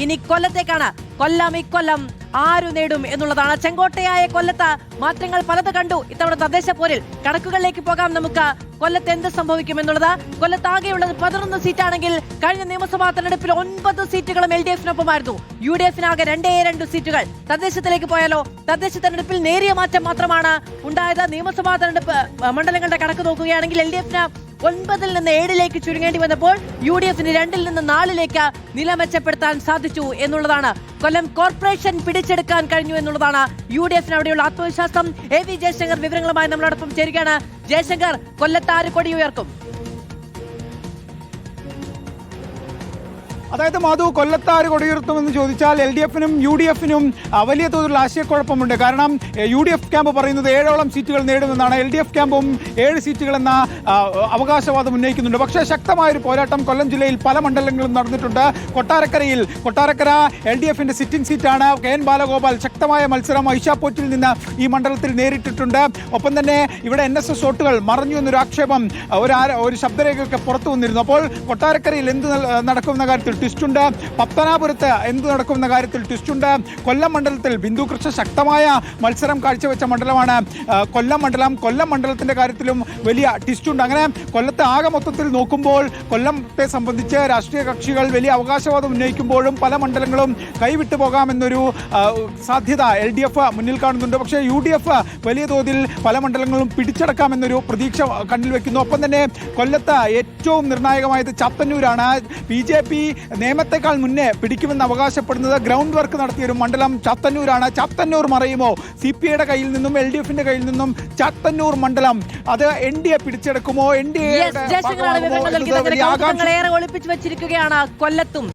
ഇനി കൊല്ലത്തേക്കാണ്. കൊല്ലം ഇക്കൊല്ലം ആരു നേടും എന്നുള്ളതാണ്. ചെങ്കോട്ടയായ കൊല്ലത്ത് മാറ്റങ്ങൾ പലത് കണ്ടു ഇത്തവണ തദ്ദേശ പോരിൽ. കണക്കുകളിലേക്ക് പോകാം നമുക്ക്. കൊല്ലത്ത് എന്ത് സംഭവിക്കും എന്നുള്ളത്. കൊല്ലത്താകെയുള്ളത് 11 സീറ്റാണെങ്കിൽ കഴിഞ്ഞ നിയമസഭാ തെരഞ്ഞെടുപ്പിൽ 9 സീറ്റുകളും LDF-നൊപ്പമായിരുന്നു. UDF-നാകെ 2 സീറ്റുകൾ. തദ്ദേശത്തിലേക്ക് പോയാലോ, തദ്ദേശ തെരഞ്ഞെടുപ്പിൽ നേരിയ മാറ്റം മാത്രമാണ് ഉണ്ടായത്. നിയമസഭാ തെരഞ്ഞെടുപ്പ് മണ്ഡലങ്ങളുടെ കണക്ക് നോക്കുകയാണെങ്കിൽ LDF-ന് 9-ൽ നിന്ന് 7-ലേക്ക് ചുരുങ്ങേണ്ടി വന്നപ്പോൾ UDF-ന് 2-ൽ നിന്ന് 4-ലേക്ക് നില മെച്ചപ്പെടുത്താൻ സാധിച്ചു എന്നുള്ളതാണ്. കൊല്ലം കോർപ്പറേഷൻ പിടിച്ചെടുക്കാൻ കഴിഞ്ഞു എന്നുള്ളതാണ് UDF-ന് അവിടെയുള്ള ആത്മവിശ്വാസം. AV ജയശങ്കർ വിവരങ്ങളുമായി നമ്മളോടൊപ്പം ചേരുകയാണ്. ജയശങ്കർ, കൊല്ലത്ത് ആര് കൊടി ഉയർക്കും? അതായത് മാധു, കൊല്ലത്താര് കൊടിയുയർത്തുമെന്ന് ചോദിച്ചാൽ LDF-നും UDF-നും വലിയ തോതിലുള്ള ആശയക്കുഴപ്പമുണ്ട്. കാരണം UDF ക്യാമ്പ് പറയുന്നത് 7ഓളം സീറ്റുകൾ നേടുമെന്നാണ്. LDF ക്യാമ്പും 7 സീറ്റുകളെന്ന അവകാശവാദം ഉന്നയിക്കുന്നുണ്ട്. പക്ഷേ ശക്തമായൊരു പോരാട്ടം കൊല്ലം ജില്ലയിൽ പല മണ്ഡലങ്ങളും നടന്നിട്ടുണ്ട്. കൊട്ടാരക്കര LDF-ന്റെ സിറ്റിംഗ് സീറ്റാണ്. KN ബാലഗോപാൽ ശക്തമായ മത്സരം ഐഷാപോറ്റിൽ നിന്ന് ഈ മണ്ഡലത്തിൽ നേരിട്ടിട്ടുണ്ട്. ഒപ്പം തന്നെ ഇവിടെ NSS വോട്ടുകൾ മറഞ്ഞു എന്നൊരു ആക്ഷേപം, ഒരു ശബ്ദരേഖയൊക്കെ പുറത്തു വന്നിരുന്നു. അപ്പോൾ കൊട്ടാരക്കരയിൽ എന്ത് നടക്കുമെന്ന കാര്യത്തിൽ ട്വിസ്റ്റുണ്ട്. പത്തനാപുരത്ത് എന്ത് നടക്കുമെന്ന കാര്യത്തിൽ ട്വിസ്റ്റുണ്ട്. കൊല്ലം മണ്ഡലത്തിൽ ബിന്ദു കൃഷ്ണ ശക്തമായ മത്സരം കാഴ്ചവെച്ച മണ്ഡലമാണ് കൊല്ലം മണ്ഡലം. കൊല്ലം മണ്ഡലത്തിന്റെ കാര്യത്തിലും വലിയ ട്വിസ്റ്റുണ്ട്. അങ്ങനെ കൊല്ലത്തെ ആകെ മൊത്തത്തിൽ നോക്കുമ്പോൾ കൊല്ലത്തെ സംബന്ധിച്ച് രാഷ്ട്രീയ കക്ഷികൾ വലിയ അവകാശവാദം ഉന്നയിക്കുമ്പോഴും പല മണ്ഡലങ്ങളും കൈവിട്ടു പോകാമെന്നൊരു സാധ്യത LDF മുന്നിൽ കാണുന്നുണ്ട്. പക്ഷേ UDF വലിയ തോതിൽ പല മണ്ഡലങ്ങളും പിടിച്ചടക്കാമെന്നൊരു പ്രതീക്ഷ കണ്ണിൽ വെക്കുന്നു. ഒപ്പം തന്നെ കൊല്ലത്ത് ഏറ്റവും നിർണായകമായത് ചാത്തന്നൂരാണ്. BJP നിയമത്തെക്കാൾ മുന്നേ പിടിക്കുമെന്ന് അവകാശപ്പെടുന്നത് ഗ്രൗണ്ട് വർക്ക് നടത്തിയൊരു മണ്ഡലം ചാത്തന്നൂരാണ്. ചാത്തന്നൂർ മറയുമോ? CPI-യുടെ കയ്യിൽ നിന്നും LDF-ന്റെ കയ്യിൽ നിന്നും ചാത്തന്നൂർ മണ്ഡലം അത് NDA പിടിച്ചെടുക്കുമോ? ഒളിപ്പിച്ചു വെച്ചിരിക്കുകയാണ് കൊല്ലത്തും.